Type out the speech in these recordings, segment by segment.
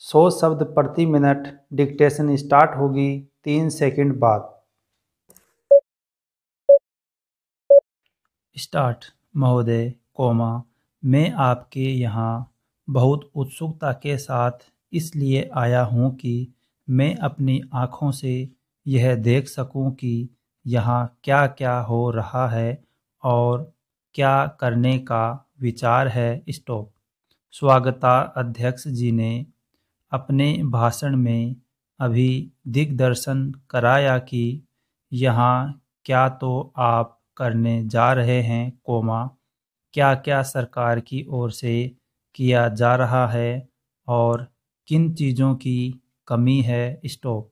100 शब्द प्रति minute. Dictation start होगी 3 सेकंड बाद। स्टार्ट। महोदय, मैं आपके यहाँ बहुत उत्सुकता के साथ इसलिए आया हूँ कि मैं अपनी आँखों से यह देख सकूँ कि यहाँ क्या क्या हो रहा है और क्या करने का विचार है। स्टॉप। स्वागता अध्यक्ष जी ने अपने भाषण में अभी दिग्दर्शन कराया कि यहाँ क्या तो आप करने जा रहे हैं, क्या क्या सरकार की ओर से किया जा रहा है और किन चीज़ों की कमी है। स्टॉप।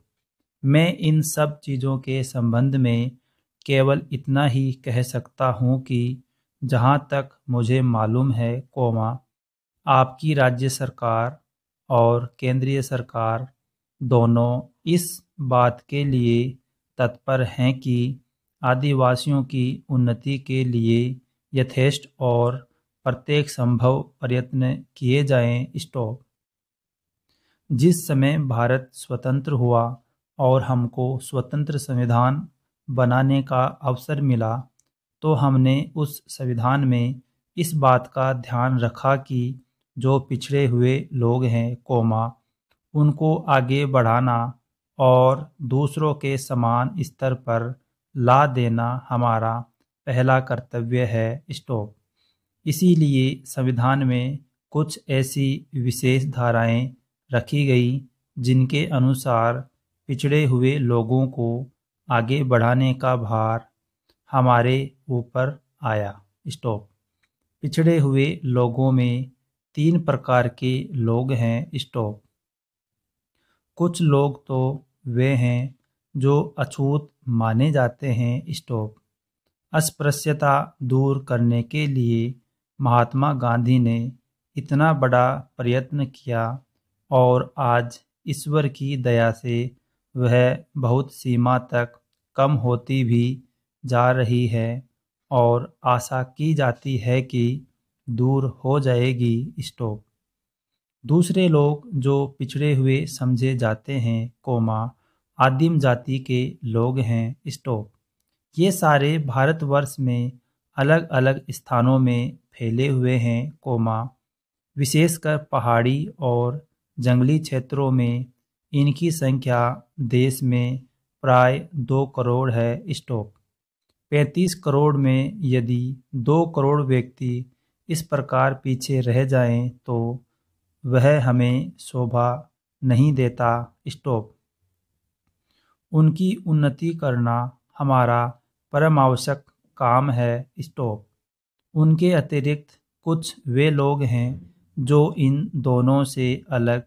मैं इन सब चीज़ों के संबंध में केवल इतना ही कह सकता हूँ कि जहाँ तक मुझे मालूम है, आपकी राज्य सरकार और केंद्रीय सरकार दोनों इस बात के लिए तत्पर हैं कि आदिवासियों की उन्नति के लिए यथेष्ट और प्रत्येक संभव प्रयत्न किए जाएं। स्टॉप। जिस समय भारत स्वतंत्र हुआ और हमको स्वतंत्र संविधान बनाने का अवसर मिला, तो हमने उस संविधान में इस बात का ध्यान रखा कि जो पिछड़े हुए लोग हैं, उनको आगे बढ़ाना और दूसरों के समान स्तर पर ला देना हमारा पहला कर्तव्य है। स्टॉप। इसीलिए संविधान में कुछ ऐसी विशेष धाराएं रखी गई जिनके अनुसार पिछड़े हुए लोगों को आगे बढ़ाने का भार हमारे ऊपर आया। स्टॉप। पिछड़े हुए लोगों में 3 प्रकार के लोग हैं। स्टॉप। कुछ लोग तो वे हैं जो अछूत माने जाते हैं। स्टॉप। अस्पृश्यता दूर करने के लिए महात्मा गांधी ने इतना बड़ा प्रयत्न किया और आज ईश्वर की दया से वह बहुत सीमा तक कम होती भी जा रही है और आशा की जाती है कि दूर हो जाएगी। स्टॉप। दूसरे लोग जो पिछड़े हुए समझे जाते हैं, आदिम जाति के लोग हैं। स्टॉप। ये सारे भारतवर्ष में अलग अलग स्थानों में फैले हुए हैं, विशेषकर पहाड़ी और जंगली क्षेत्रों में इनकी संख्या देश में प्राय 2 करोड़ है। स्टॉप। 35 करोड़ में यदि 2 करोड़ व्यक्ति इस प्रकार पीछे रह जाएं तो वह हमें शोभा नहीं देता। स्टॉप। उनकी उन्नति करना हमारा परम आवश्यक काम है। स्टॉप। उनके अतिरिक्त कुछ वे लोग हैं जो इन दोनों से अलग,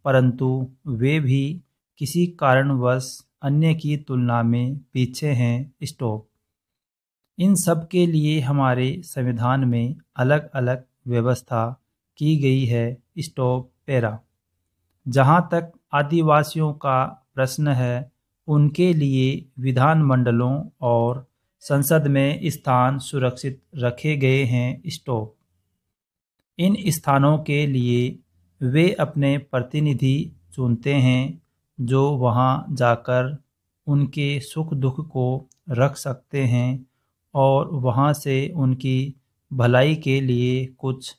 परंतु वे भी किसी कारणवश अन्य की तुलना में पीछे हैं। स्टॉप। इन सब के लिए हमारे संविधान में अलग अलग व्यवस्था की गई है। स्टॉप। पैरा। जहाँ तक आदिवासियों का प्रश्न है, उनके लिए विधानमंडलों और संसद में स्थान सुरक्षित रखे गए हैं। स्टॉप। इन स्थानों के लिए वे अपने प्रतिनिधि चुनते हैं जो वहां जाकर उनके सुख दुख को रख सकते हैं और वहां से उनकी भलाई के लिए कुछ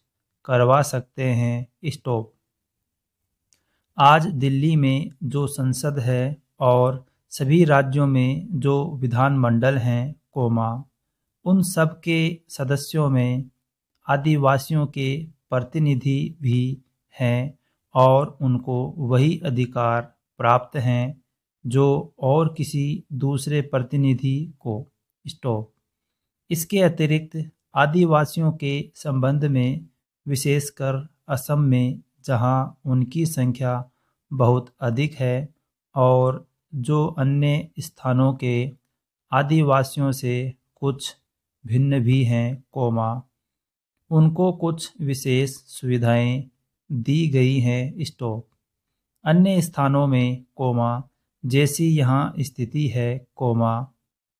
करवा सकते हैं। स्टॉप। आज दिल्ली में जो संसद है और सभी राज्यों में जो विधानमंडल हैं, उन सब के सदस्यों में आदिवासियों के प्रतिनिधि भी हैं और उनको वही अधिकार प्राप्त हैं जो और किसी दूसरे प्रतिनिधि को। स्टॉप। इसके अतिरिक्त आदिवासियों के संबंध में, विशेषकर असम में जहां उनकी संख्या बहुत अधिक है और जो अन्य स्थानों के आदिवासियों से कुछ भिन्न भी हैं, उनको कुछ विशेष सुविधाएं दी गई हैं। स्टॉप। अन्य स्थानों में, जैसी यहाँ स्थिति है,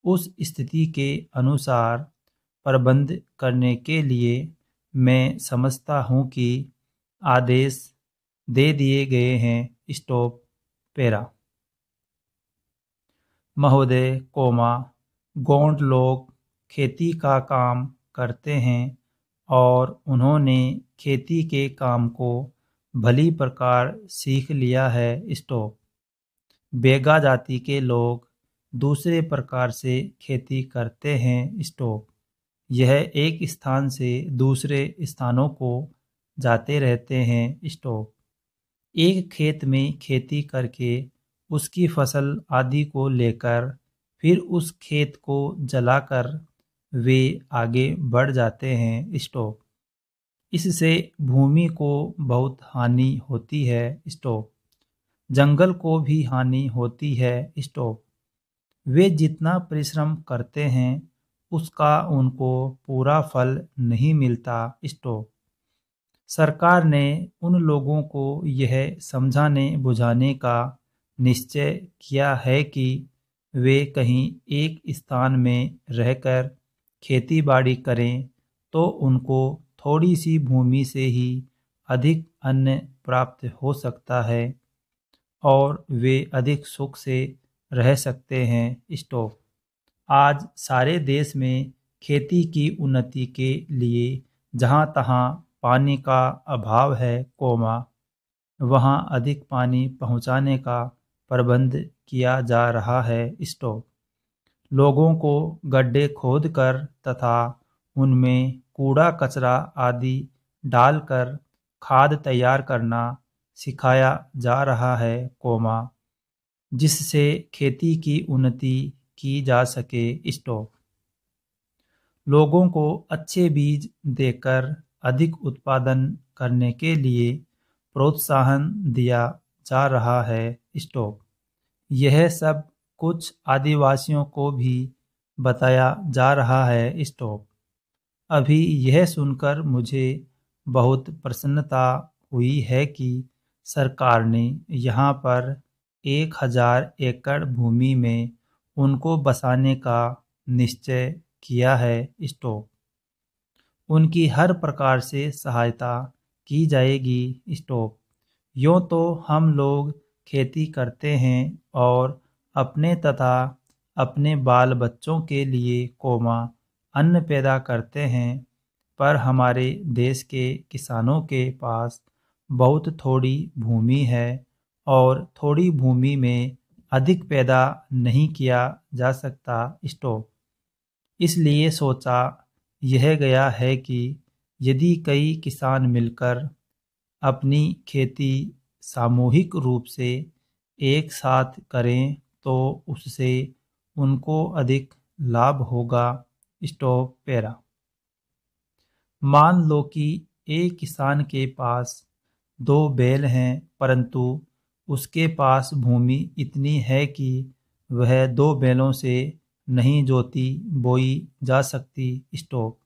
उस स्थिति के अनुसार प्रबंध करने के लिए मैं समझता हूँ कि आदेश दे दिए गए हैं। Stop para. महोदय कोमा गोंड लोग खेती का काम करते हैं और उन्होंने खेती के काम को भली प्रकार सीख लिया है। स्टॉप। बेगा जाति के लोग दूसरे प्रकार से खेती करते हैं। स्टॉप। यह एक स्थान से दूसरे स्थानों को जाते रहते हैं। स्टॉप। एक खेत में खेती करके उसकी फसल आदि को लेकर फिर उस खेत को जलाकर वे आगे बढ़ जाते हैं। स्टॉप। इससे भूमि को बहुत हानि होती है। स्टॉप। जंगल को भी हानि होती है। स्टॉप। वे जितना परिश्रम करते हैं उसका उनको पूरा फल नहीं मिलता। स्टॉप। सरकार ने उन लोगों को यह समझाने बुझाने का निश्चय किया है कि वे कहीं एक स्थान में रहकर खेती बाड़ी करें तो उनको थोड़ी सी भूमि से ही अधिक अन्न प्राप्त हो सकता है और वे अधिक सुख से रह सकते हैं। स्टॉप। आज सारे देश में खेती की उन्नति के लिए जहाँ तहाँ पानी का अभाव है, वहाँ अधिक पानी पहुँचाने का प्रबंध किया जा रहा है। स्टॉप। लोगों को गड्ढे खोदकर तथा उनमें कूड़ा कचरा आदि डालकर खाद तैयार करना सिखाया जा रहा है, जिससे खेती की उन्नति की जा सके। स्टॉप। लोगों को अच्छे बीज देकर अधिक उत्पादन करने के लिए प्रोत्साहन दिया जा रहा है। स्टॉप। यह सब कुछ आदिवासियों को भी बताया जा रहा है। स्टॉप। अभी यह सुनकर मुझे बहुत प्रसन्नता हुई है कि सरकार ने यहाँ पर 1000 एकड़ भूमि में उनको बसाने का निश्चय किया है। स्टॉप। उनकी हर प्रकार से सहायता की जाएगी। स्टॉप। यूँ तो हम लोग खेती करते हैं और अपने तथा अपने बाल बच्चों के लिए अन्न पैदा करते हैं, पर हमारे देश के किसानों के पास बहुत थोड़ी भूमि है और थोड़ी भूमि में अधिक पैदा नहीं किया जा सकता। स्टॉप। इसलिए सोचा यह गया है कि यदि कई किसान मिलकर अपनी खेती सामूहिक रूप से एक साथ करें तो उससे उनको अधिक लाभ होगा। Stop para. मान लो कि एक किसान के पास 2 बैल हैं, परंतु उसके पास भूमि इतनी है कि वह 2 बैलों से नहीं जोती बोई जा सकती। स्टॉप।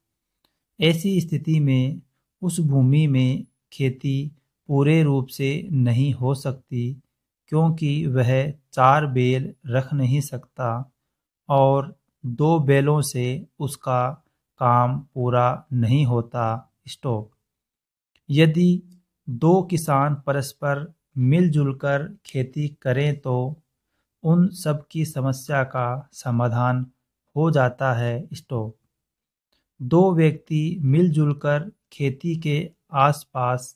ऐसी स्थिति में उस भूमि में खेती पूरे रूप से नहीं हो सकती, क्योंकि वह 4 बैल रख नहीं सकता और 2 बैलों से उसका काम पूरा नहीं होता। स्टॉप। यदि 2 किसान परस्पर मिलजुल कर खेती करें तो उन सब की समस्या का समाधान हो जाता है। स्टॉप। 2 व्यक्ति मिलजुल कर खेती के आसपास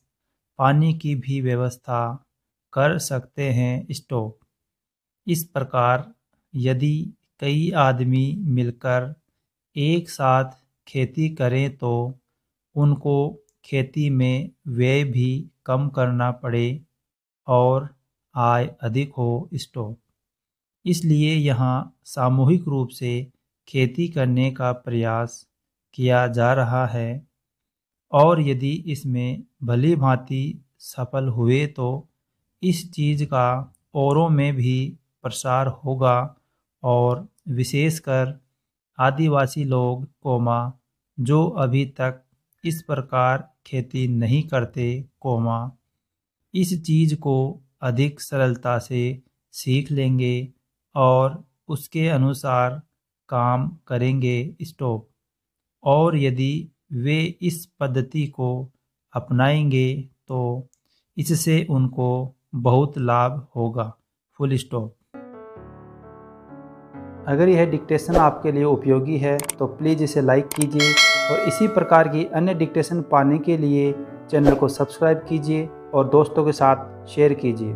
पानी की भी व्यवस्था कर सकते हैं। स्टॉप। इस प्रकार यदि कई आदमी मिलकर एक साथ खेती करें तो उनको खेती में व्यय भी कम करना पड़े और आय अधिक हो। स्टॉप। इसलिए यहाँ सामूहिक रूप से खेती करने का प्रयास किया जा रहा है और यदि इसमें भली भांति सफल हुए तो इस चीज़ का औरों में भी प्रसार होगा और विशेषकर आदिवासी लोग जो अभी तक इस प्रकार खेती नहीं करते इस चीज़ को अधिक सरलता से सीख लेंगे और उसके अनुसार काम करेंगे। स्टॉप। और यदि वे इस पद्धति को अपनाएंगे तो इससे उनको बहुत लाभ होगा। Full stop. अगर यह डिक्टेशन आपके लिए उपयोगी है तो प्लीज़ इसे लाइक कीजिए और इसी प्रकार की अन्य डिक्टेशन पाने के लिए चैनल को सब्सक्राइब कीजिए और दोस्तों के साथ शेयर कीजिए।